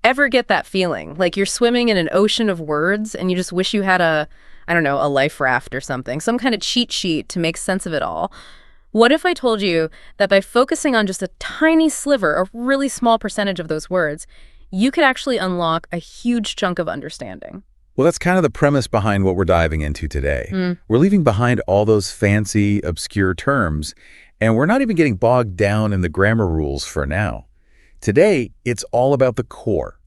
Ever get that feeling? Like you're swimming in an ocean of words and you just wish you had I don't know, a life raft or something, some kind of cheat sheet to make sense of it all. What if I told you that by focusing on just a tiny sliver, a really small percentage of those words, you could actually unlock a huge chunk of understanding? Well, that's kind of the premise behind what we're diving into today. We're leaving behind all those fancy, obscure terms, and we're not even getting bogged down in the grammar rules for now. Today, it's all about the core,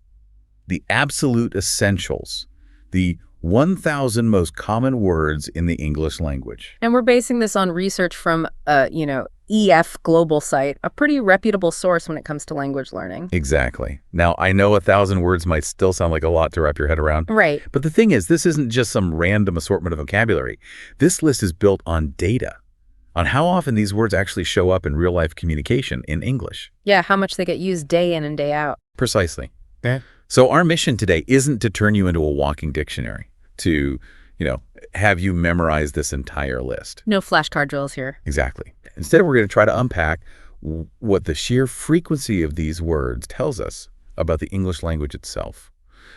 the absolute essentials, the 1,000 most common words in the English language. And we're basing this on research from EF Global site, a pretty reputable source when it comes to language learning. Exactly. Now, I know 1,000 words might still sound like a lot to wrap your head around. Right. But the thing is, this isn't just some random assortment of vocabulary. This list is built on data, on how often these words actually show up in real-life communication in English. Yeah, how much they get used day in and day out. Precisely. So our mission today isn't to turn you into a walking dictionary, to, have you memorize this entire list. No flashcard drills here. Exactly. Instead, we're going to try to unpack what the sheer frequency of these words tells us about the English language itself,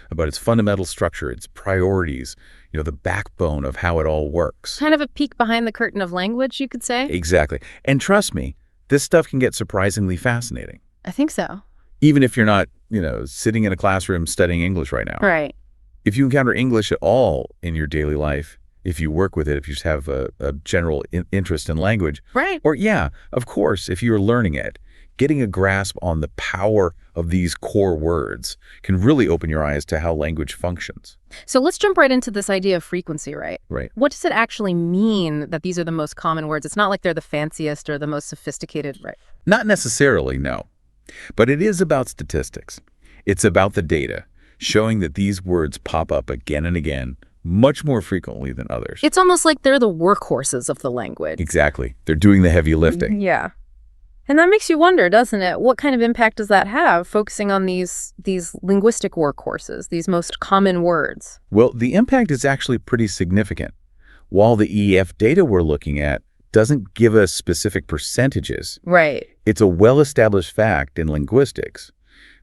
about its fundamental structure, its priorities, the backbone of how it all works. Kind of a peek behind the curtain of language, you could say. Exactly. And trust me, this stuff can get surprisingly fascinating. I think so. Even if you're not, sitting in a classroom studying English right now. Right. If you encounter English at all in your daily life, if you work with it, if you just have a general interest in language. Right. Or of course, if you're learning it, getting a grasp on the power of these core words can really open your eyes to how language functions. So let's jump right into this idea of frequency, right? Right. What does it actually mean that these are the most common words? It's not like they're the fanciest or the most sophisticated, right? Not necessarily, no. But it is about statistics. It's about the data, showing that these words pop up again and again, much more frequently than others. It's almost like they're the workhorses of the language. Exactly. They're doing the heavy lifting. Yeah. And that makes you wonder, doesn't it? What kind of impact does that have, focusing on these linguistic workhorses, these most common words? Well, the impact is actually pretty significant. While the EF data we're looking at doesn't give us specific percentages, right, it's a well-established fact in linguistics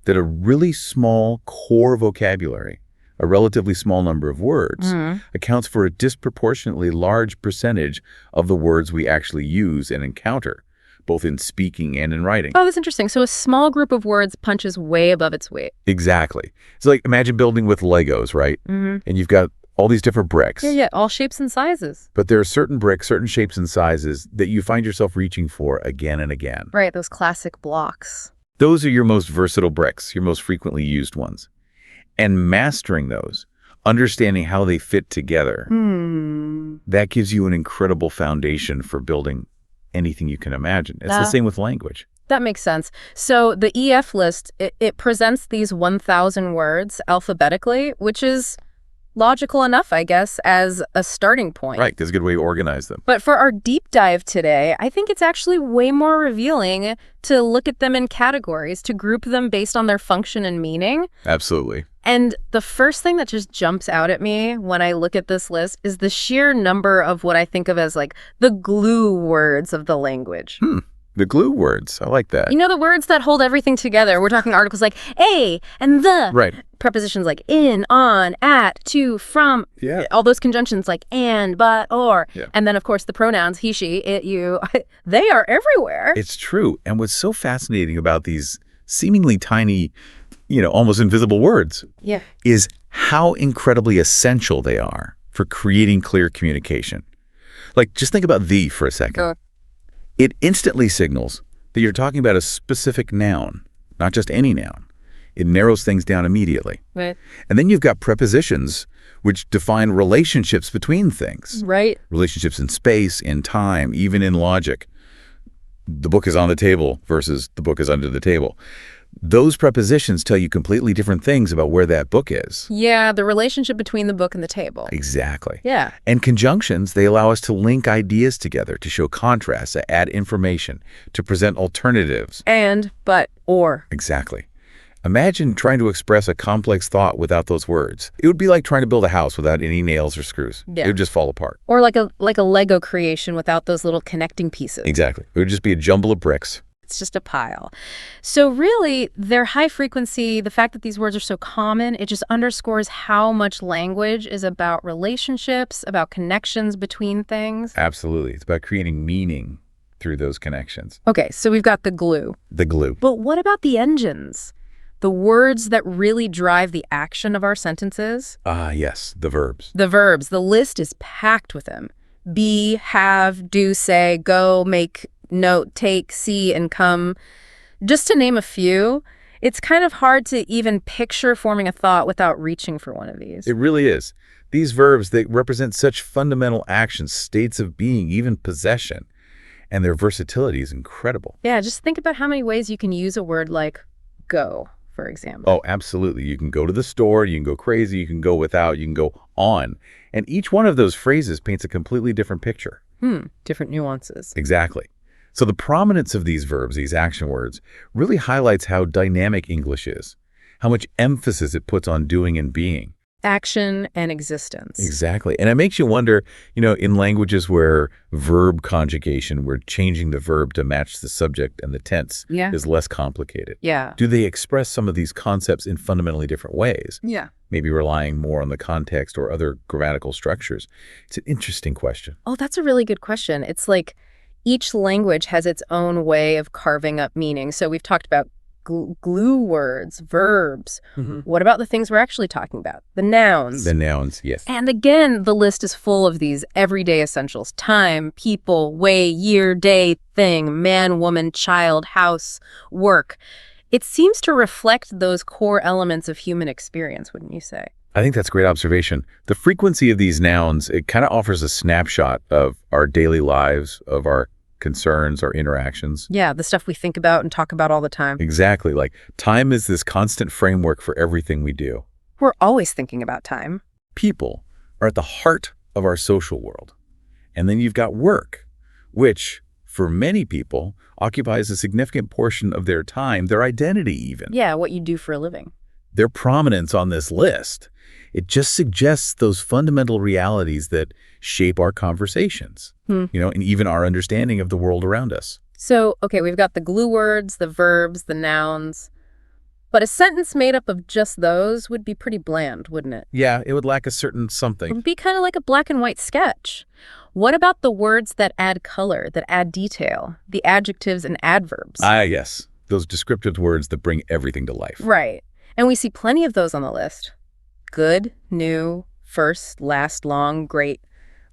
that a really small core vocabulary, a relatively small number of words, accounts for a disproportionately large percentage of the words we actually use and encounter, both in speaking and in writing. Oh, that's interesting. So a small group of words punches way above its weight. Exactly. It's like, imagine building with Legos, right? And you've got all these different bricks. Yeah, all shapes and sizes. But there are certain bricks, certain shapes and sizes that you find yourself reaching for again and again. Right, those classic blocks. Those are your most versatile bricks, your most frequently used ones. And mastering those, understanding how they fit together, that gives you an incredible foundation for building anything you can imagine. It's the same with language. That makes sense. So the EF list, it presents these 1,000 words alphabetically, which is logical enough, I guess, as a starting point. Right, because it's a good way to organize them. But for our deep dive today, I think it's actually way more revealing to look at them in categories, to group them based on their function and meaning. Absolutely. And the first thing that just jumps out at me when I look at this list is the sheer number of what I think of as like the glue words of the language. The glue words. I like that. The words that hold everything together. We're talking articles like a and the. Right. Prepositions like in, on, at, to, from. Yeah. All those conjunctions like and, but, or. Yeah. And then, of course, the pronouns he, she, it, you. They are everywhere. It's true. And what's so fascinating about these seemingly tiny, almost invisible words is how incredibly essential they are for creating clear communication. Like, just think about the for a second. It instantly signals that you're talking about a specific noun, not just any noun. It narrows things down immediately. Right. And then you've got prepositions, which define relationships between things. Right. Relationships in space, in time, even in logic. The book is on the table versus the book is under the table. Those prepositions tell you completely different things about where that book is. Yeah, the relationship between the book and the table. Exactly. Yeah. And conjunctions, they allow us to link ideas together, to show contrasts, to add information, to present alternatives. And, but, or. Exactly. Imagine trying to express a complex thought without those words. It would be like trying to build a house without any nails or screws. Yeah. It would just fall apart. Or like a Lego creation without those little connecting pieces. Exactly. It would just be a jumble of bricks. It's just a pile. So really, their high frequency, the fact that these words are so common, it just underscores how much language is about relationships, about connections between things. Absolutely. It's about creating meaning through those connections. Okay, so we've got the glue. The glue. But what about the engines? The words that really drive the action of our sentences? Ah, yes, the verbs. The verbs. The list is packed with them. Be, have, do, say, go, make, note, take, see, and come. Just to name a few, it's kind of hard to even picture forming a thought without reaching for one of these. It really is. These verbs, they represent such fundamental actions, states of being, even possession. And their versatility is incredible. Yeah, just think about how many ways you can use a word like go, for example. Oh, absolutely. You can go to the store, you can go crazy, you can go without, you can go on. And each one of those phrases paints a completely different picture. Different nuances. Exactly. So the prominence of these verbs, these action words, really highlights how dynamic English is, how much emphasis it puts on doing and being. Action and existence. Exactly. And it makes you wonder, in languages where verb conjugation, where changing the verb to match the subject and the tense is less complicated. Yeah. Do they express some of these concepts in fundamentally different ways? Yeah. Maybe relying more on the context or other grammatical structures. It's an interesting question. Oh, that's a really good question. It's like each language has its own way of carving up meaning. So we've talked about glue words, verbs. What about the things we're actually talking about? The nouns. The nouns, yes. And again, the list is full of these everyday essentials. Time, people, way, year, day, thing, man, woman, child, house, work. It seems to reflect those core elements of human experience, wouldn't you say? I think that's a great observation. The frequency of these nouns, it kind of offers a snapshot of our daily lives, of our concerns, our interactions. Yeah, the stuff we think about and talk about all the time. Exactly. Like time is this constant framework for everything we do. We're always thinking about time. People are at the heart of our social world. And then you've got work, which for many people occupies a significant portion of their time, their identity even. Yeah, what you do for a living. Their prominence on this list, it just suggests those fundamental realities that shape our conversations, and even our understanding of the world around us. So, okay, we've got the glue words, the verbs, the nouns. But a sentence made up of just those would be pretty bland, wouldn't it? Yeah, it would lack a certain It something. would be kind of like a black and white sketch. What about the words that add color, that add detail, the adjectives and adverbs? Ah, yes. Those descriptive words that bring everything to life. Right. And we see plenty of those on the list. Good, new, first, last, long, great,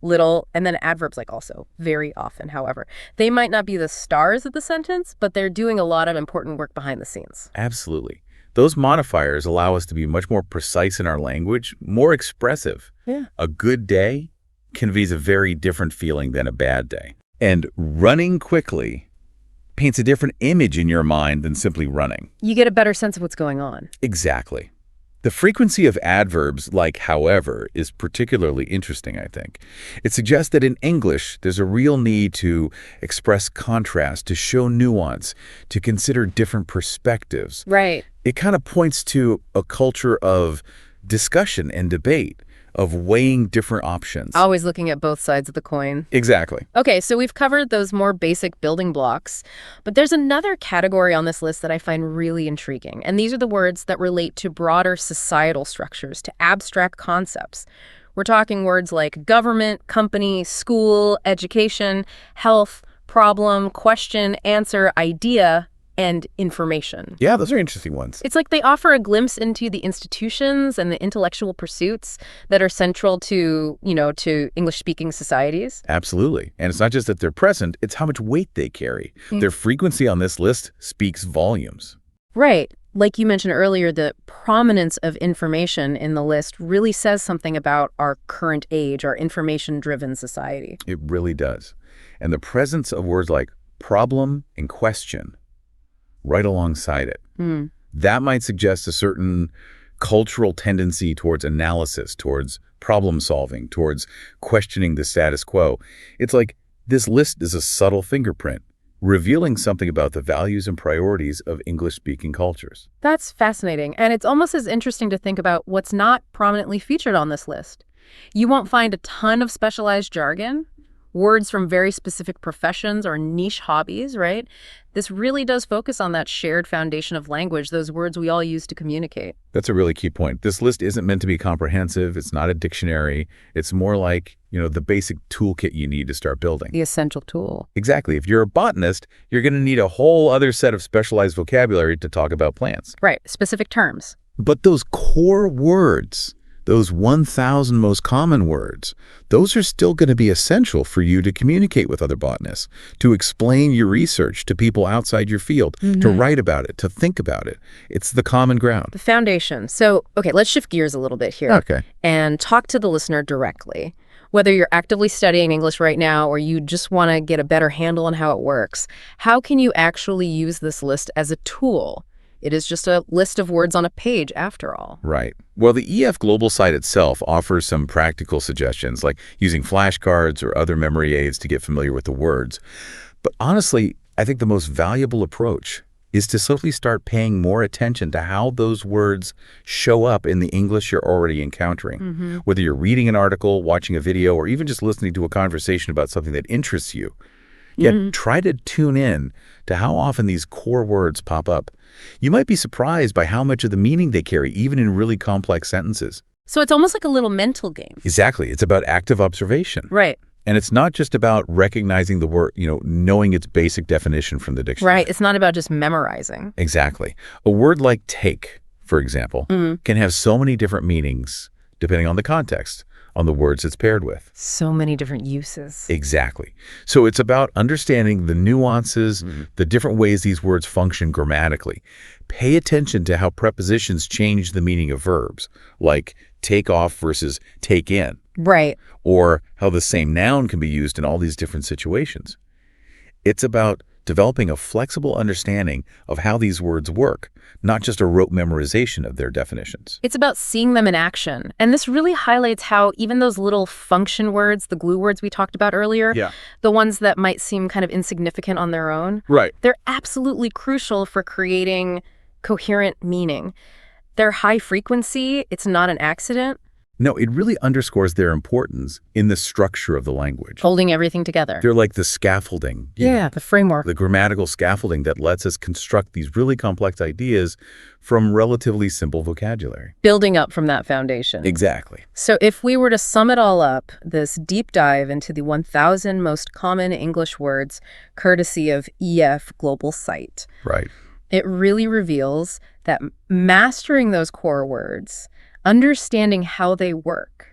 little, and then adverbs like also, very often, however. They might not be the stars of the sentence, but they're doing a lot of important work behind the scenes. Absolutely. Those modifiers allow us to be much more precise in our language, more expressive. Yeah. A good day conveys a very different feeling than a bad day. And running quickly paints a different image in your mind than simply running. You get a better sense of what's going on. Exactly. The frequency of adverbs like however is particularly interesting, I think. It suggests that in English, there's a real need to express contrast, to show nuance, to consider different perspectives. Right. It kind of points to a culture of discussion and debate, of weighing different options. Always looking at both sides of the coin. Exactly. Okay, so we've covered those more basic building blocks, but there's another category on this list that I find really intriguing, and these are the words that relate to broader societal structures, to abstract concepts. We're talking words like government, company, school, education, health, problem, question, answer, idea, and information. Yeah, those are interesting ones. It's like they offer a glimpse into the institutions and the intellectual pursuits that are central to, to English-speaking societies. Absolutely. And it's not just that they're present, it's how much weight they carry. Their frequency on this list speaks volumes. Right. Like you mentioned earlier, the prominence of information in the list really says something about our current age, our information-driven society. It really does. And the presence of words like problem and question right alongside it. That might suggest a certain cultural tendency towards analysis, towards problem solving, towards questioning the status quo. It's like this list is a subtle fingerprint, revealing something about the values and priorities of English-speaking cultures. That's fascinating. And it's almost as interesting to think about what's not prominently featured on this list. You won't find a ton of specialized jargon, words from very specific professions or niche hobbies, right? This really does focus on that shared foundation of language, those words we all use to communicate. That's a really key point. This list isn't meant to be comprehensive. It's not a dictionary. It's more like, the basic toolkit you need to start building. The essential tool. Exactly. If you're a botanist, you're going to need a whole other set of specialized vocabulary to talk about plants. Right. Specific terms. But those core words, those 1,000 most common words, those are still going to be essential for you to communicate with other botanists, to explain your research to people outside your field, to write about it, to think about it. It's the common ground. The foundation. So, okay, let's shift gears a little bit here. Okay. And talk to the listener directly. Whether you're actively studying English right now or you just want to get a better handle on how it works, how can you actually use this list as a tool? It is just a list of words on a page, after all. Right. Well, the EF Global site itself offers some practical suggestions, like using flashcards or other memory aids to get familiar with the words. But honestly, I think the most valuable approach is to simply start paying more attention to how those words show up in the English you're already encountering. Whether you're reading an article, watching a video, or even just listening to a conversation about something that interests you. Yet try to tune in to how often these core words pop up. You might be surprised by how much of the meaning they carry, even in really complex sentences. So it's almost like a little mental game. Exactly. It's about active observation. Right. And it's not just about recognizing the word, knowing its basic definition from the dictionary. Right. It's not about just memorizing. Exactly. A word like take, for example, can have so many different meanings depending on the context, on the words it's paired with. So many different uses. Exactly. So it's about understanding the nuances, the different ways these words function grammatically. Pay attention to how prepositions change the meaning of verbs, like take off versus take in. Right. Or how the same noun can be used in all these different situations. It's about developing a flexible understanding of how these words work, not just a rote memorization of their definitions. It's about seeing them in action. And this really highlights how even those little function words, the glue words we talked about earlier, the ones that might seem kind of insignificant on their own, they're absolutely crucial for creating coherent meaning. They're high frequency. It's not an accident. No, it really underscores their importance in the structure of the language. Holding everything together. They're like the scaffolding. The framework. The grammatical scaffolding that lets us construct these really complex ideas from relatively simple vocabulary. Building up from that foundation. Exactly. So if we were to sum it all up, this deep dive into the 1,000 most common English words, courtesy of EF Global Site. Right. It really reveals that mastering those core words, understanding how they work,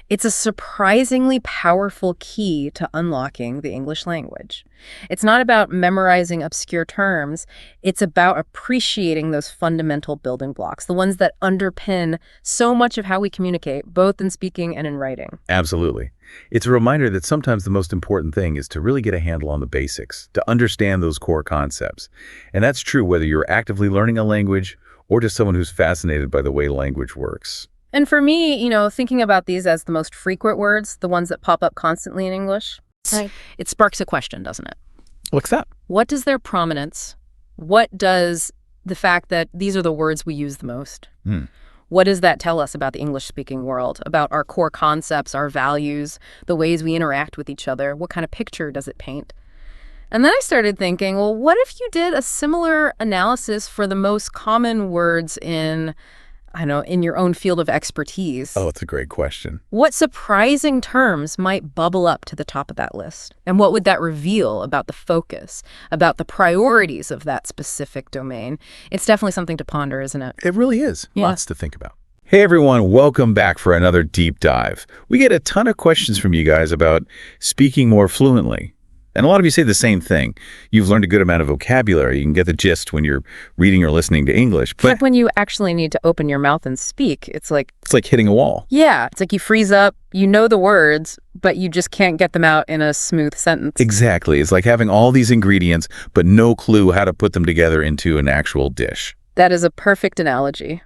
it's a surprisingly powerful key to unlocking the English language. It's not about memorizing obscure terms. It's about appreciating those fundamental building blocks, the ones that underpin so much of how we communicate, both in speaking and in writing. Absolutely. It's a reminder that sometimes the most important thing is to really get a handle on the basics, to understand those core concepts. And that's true whether you're actively learning a language or just someone who's fascinated by the way language works. And for me, thinking about these as the most frequent words, the ones that pop up constantly in English, it sparks a question, doesn't it? What's that? What does their prominence, what does the fact that these are the words we use the most, what does that tell us about the English-speaking world, about our core concepts, our values, the ways we interact with each other? What kind of picture does it paint? And then I started thinking, well, what if you did a similar analysis for the most common words in your own field of expertise? Oh, it's a great question. What surprising terms might bubble up to the top of that list? And what would that reveal about the focus, about the priorities of that specific domain? It's definitely something to ponder, isn't it? It really is. Lots to think about. Hey, everyone. Welcome back for another deep dive. We get a ton of questions from you guys about speaking more fluently. And a lot of you say the same thing. You've learned a good amount of vocabulary. You can get the gist when you're reading or listening to English. But when you actually need to open your mouth and speak, it's like hitting a wall. Yeah. It's like you freeze up, you know the words, but you just can't get them out in a smooth sentence. Exactly. It's like having all these ingredients, but no clue how to put them together into an actual dish. That is a perfect analogy.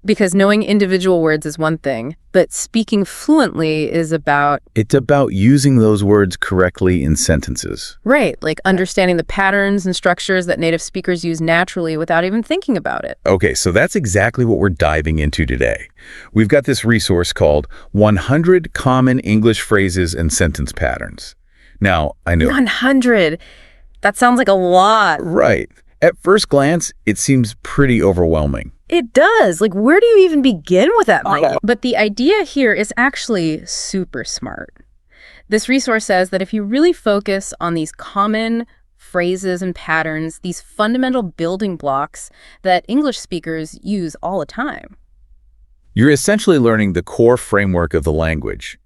Because knowing individual words is one thing, but speaking fluently is about... It's about using those words correctly in sentences. Right, like understanding the patterns and structures that native speakers use naturally without even thinking about it. Okay, so that's exactly what we're diving into today. We've got this resource called 100 Common English Phrases and Sentence Patterns. Now, I know. 100. That sounds like a lot. Right. At first glance, it seems pretty overwhelming. It does. Like, where do you even begin with that many? But the idea here is actually super smart. This resource says that if you really focus on these common phrases and patterns, these fundamental building blocks that English speakers use all the time. You're essentially learning the core framework of the language,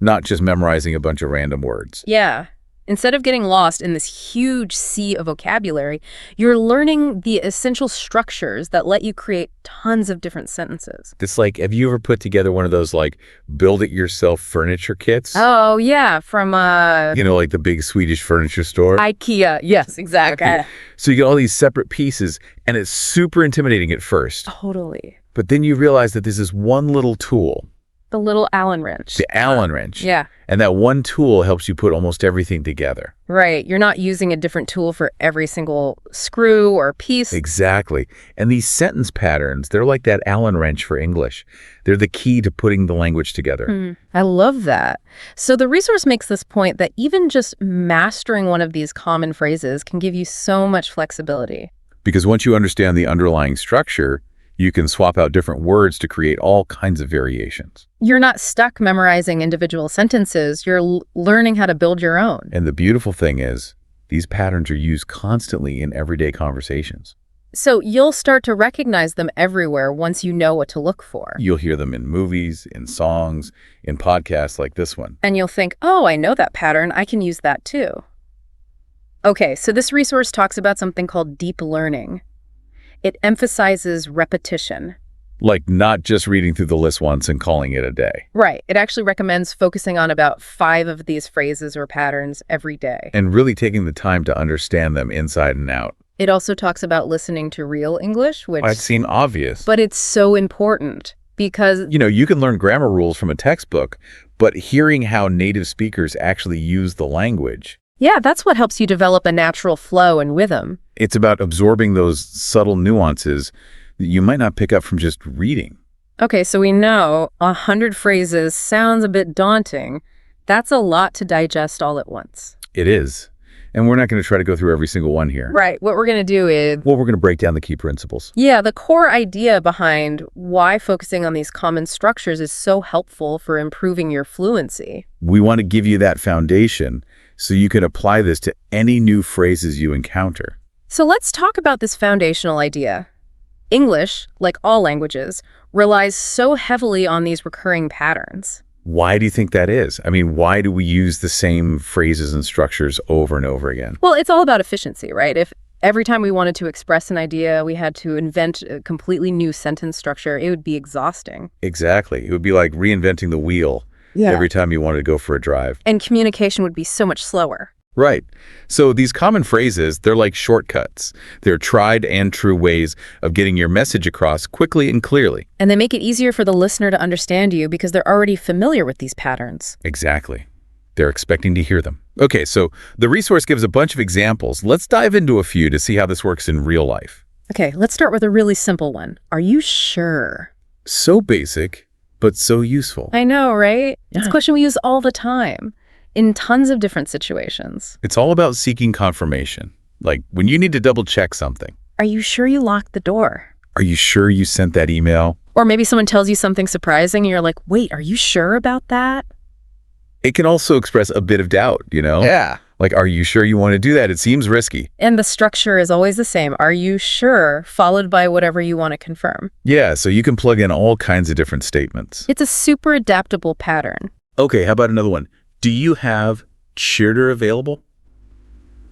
not just memorizing a bunch of random words. Yeah. Instead of getting lost in this huge sea of vocabulary, you're learning the essential structures that let you create tons of different sentences. It's like, have you ever put together one of those, like, build-it-yourself furniture kits? Oh, yeah, from, like the big Swedish furniture store? IKEA. Yes, exactly. So you get all these separate pieces, and it's super intimidating at first. Totally. But then you realize that this is one little tool. The little Allen wrench. The Allen wrench. Yeah. And that one tool helps you put almost everything together. Right. You're not using a different tool for every single screw or piece. Exactly. And these sentence patterns, they're like that Allen wrench for English. They're the key to putting the language together. I love that. So the resource makes this point that even just mastering one of these common phrases can give you so much flexibility. Because once you understand the underlying structure, you can swap out different words to create all kinds of variations. You're not stuck memorizing individual sentences. You're learning how to build your own. And the beautiful thing is, these patterns are used constantly in everyday conversations. So you'll start to recognize them everywhere once you know what to look for. You'll hear them in movies, in songs, in podcasts like this one. And you'll think, oh, I know that pattern. I can use that too. Okay, so this resource talks about something called deep learning. It emphasizes repetition. Like not just reading through the list once and calling it a day. Right. It actually recommends focusing on about 5 of these phrases or patterns every day. And really taking the time to understand them inside and out. It also talks about listening to real English, which might seem obvious. But it's so important because... you can learn grammar rules from a textbook, but hearing how native speakers actually use the language... Yeah, that's what helps you develop a natural flow and rhythm. It's about absorbing those subtle nuances that you might not pick up from just reading. Okay, so we know 100 phrases sounds a bit daunting. That's a lot to digest all at once. It is. And we're not going to try to go through every single one here. Right. What we're going to do is... Well, we're going to break down the key principles. Yeah, the core idea behind why focusing on these common structures is so helpful for improving your fluency. We want to give you that foundation so you can apply this to any new phrases you encounter. So let's talk about this foundational idea. English, like all languages, relies so heavily on these recurring patterns. Why do you think that is? I mean, why do we use the same phrases and structures over and over again? Well, it's all about efficiency, right? If every time we wanted to express an idea, we had to invent a completely new sentence structure, it would be exhausting. Exactly. It would be like reinventing the wheel every time you wanted to go for a drive. And communication would be so much slower. Right. So these common phrases, they're like shortcuts. They're tried and true ways of getting your message across quickly and clearly. And they make it easier for the listener to understand you because they're already familiar with these patterns. Exactly. They're expecting to hear them. Okay, so the resource gives a bunch of examples. Let's dive into a few to see how this works in real life. Okay, let's start with a really simple one. Are you sure? So basic, but so useful. I know, right? Yeah. It's a question we use all the time in tons of different situations. It's all about seeking confirmation. Like when you need to double check something. Are you sure you locked the door? Are you sure you sent that email? Or maybe someone tells you something surprising and you're like, wait, are you sure about that? It can also express a bit of doubt, Yeah. Like, are you sure you want to do that? It seems risky. And the structure is always the same. Are you sure? Followed by whatever you want to confirm. Yeah, so you can plug in all kinds of different statements. It's a super adaptable pattern. Okay, how about another one? Do you have cheater available?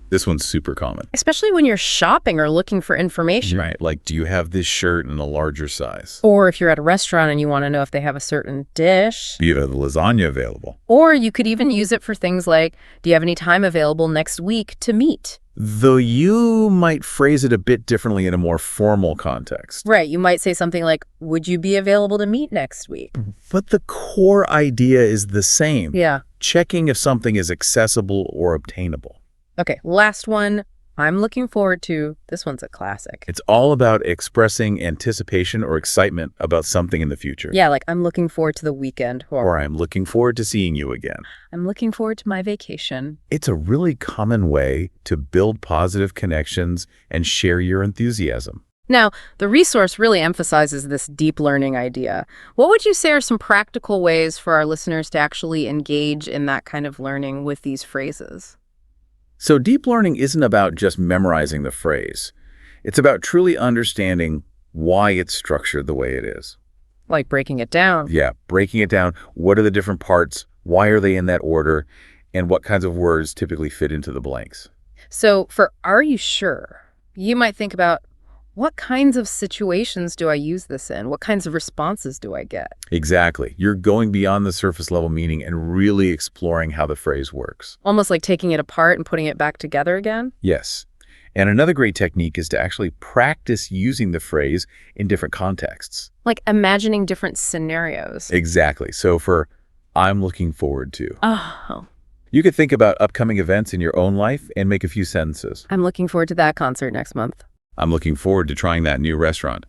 This one's super common. Especially when you're shopping or looking for information. Right, like, do you have this shirt in a larger size? Or if you're at a restaurant and you want to know if they have a certain dish. Do you have the lasagna available? Or you could even use it for things like, do you have any time available next week to meet? Though you might phrase it a bit differently in a more formal context. Right, you might say something like, would you be available to meet next week? But the core idea is the same. Yeah. Checking if something is accessible or obtainable. Okay, last one. I'm looking forward to, this one's a classic. It's all about expressing anticipation or excitement about something in the future. Yeah, like I'm looking forward to the weekend. Or I'm looking forward to seeing you again. I'm looking forward to my vacation. It's a really common way to build positive connections and share your enthusiasm. Now, the resource really emphasizes this deep learning idea. What would you say are some practical ways for our listeners to actually engage in that kind of learning with these phrases? So deep learning isn't about just memorizing the phrase. It's about truly understanding why it's structured the way it is. Like breaking it down. Yeah, breaking it down. What are the different parts? Why are they in that order? And what kinds of words typically fit into the blanks? So for "are you sure?", you might think about, what kinds of situations do I use this in? What kinds of responses do I get? Exactly. You're going beyond the surface level meaning and really exploring how the phrase works. Almost like taking it apart and putting it back together again? Yes. And another great technique is to actually practice using the phrase in different contexts. Like imagining different scenarios. Exactly. So for "I'm looking forward to." Oh, You could think about upcoming events in your own life and make a few sentences. I'm looking forward to that concert next month. I'm looking forward to trying that new restaurant.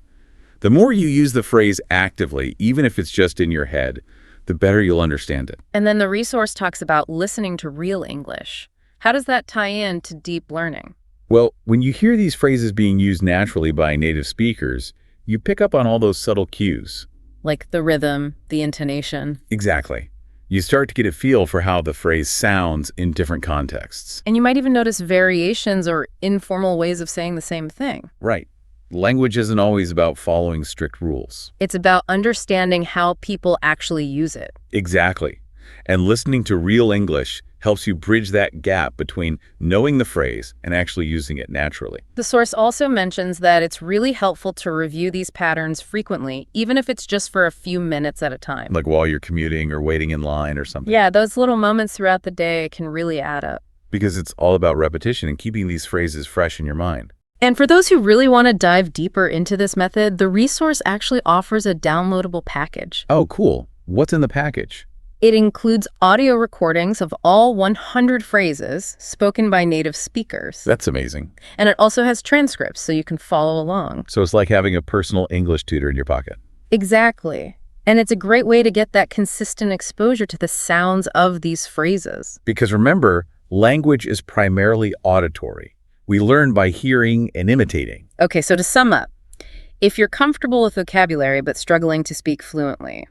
The more you use the phrase actively, even if it's just in your head, the better you'll understand it. And then the resource talks about listening to real English. How does that tie in to deep learning? Well, when you hear these phrases being used naturally by native speakers, you pick up on all those subtle cues. Like the rhythm, the intonation. Exactly. You start to get a feel for how the phrase sounds in different contexts. And you might even notice variations or informal ways of saying the same thing. Right. Language isn't always about following strict rules. It's about understanding how people actually use it. Exactly. And listening to real English helps you bridge that gap between knowing the phrase and actually using it naturally. The source also mentions that it's really helpful to review these patterns frequently, even if it's just for a few minutes at a time. Like while you're commuting or waiting in line or something. Yeah, those little moments throughout the day can really add up. Because it's all about repetition and keeping these phrases fresh in your mind. And for those who really want to dive deeper into this method, the resource actually offers a downloadable package. Oh, cool. What's in the package? It includes audio recordings of all 100 phrases spoken by native speakers. That's amazing. And it also has transcripts so you can follow along. So it's like having a personal English tutor in your pocket. Exactly. And it's a great way to get that consistent exposure to the sounds of these phrases. Because remember, language is primarily auditory. We learn by hearing and imitating. Okay, so to sum up, if you're comfortable with vocabulary but struggling to speak fluently,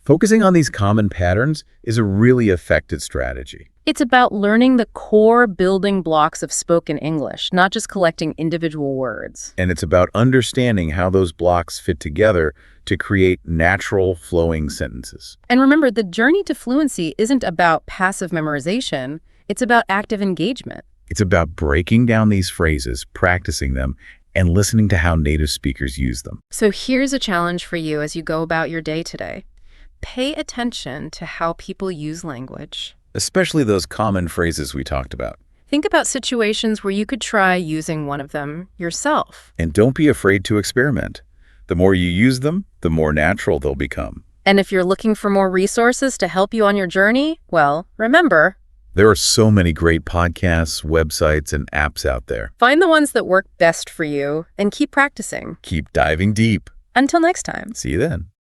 focusing on these common patterns is a really effective strategy. it's about learning the core building blocks of spoken English, not just collecting individual words. And it's about understanding how those blocks fit together to create natural, flowing sentences. And remember, the journey to fluency isn't about passive memorization, it's about active engagement. It's about breaking down these phrases, practicing them, and listening to how native speakers use them. So here's a challenge for you as you go about your day today. Pay attention to how people use language. Especially those common phrases we talked about. Think about situations where you could try using one of them yourself. And don't be afraid to experiment. The more you use them, the more natural they'll become. And if you're looking for more resources to help you on your journey, well, remember, there are so many great podcasts, websites, and apps out there. find the ones that work best for you and keep practicing. Keep diving deep. Until next time. See you then.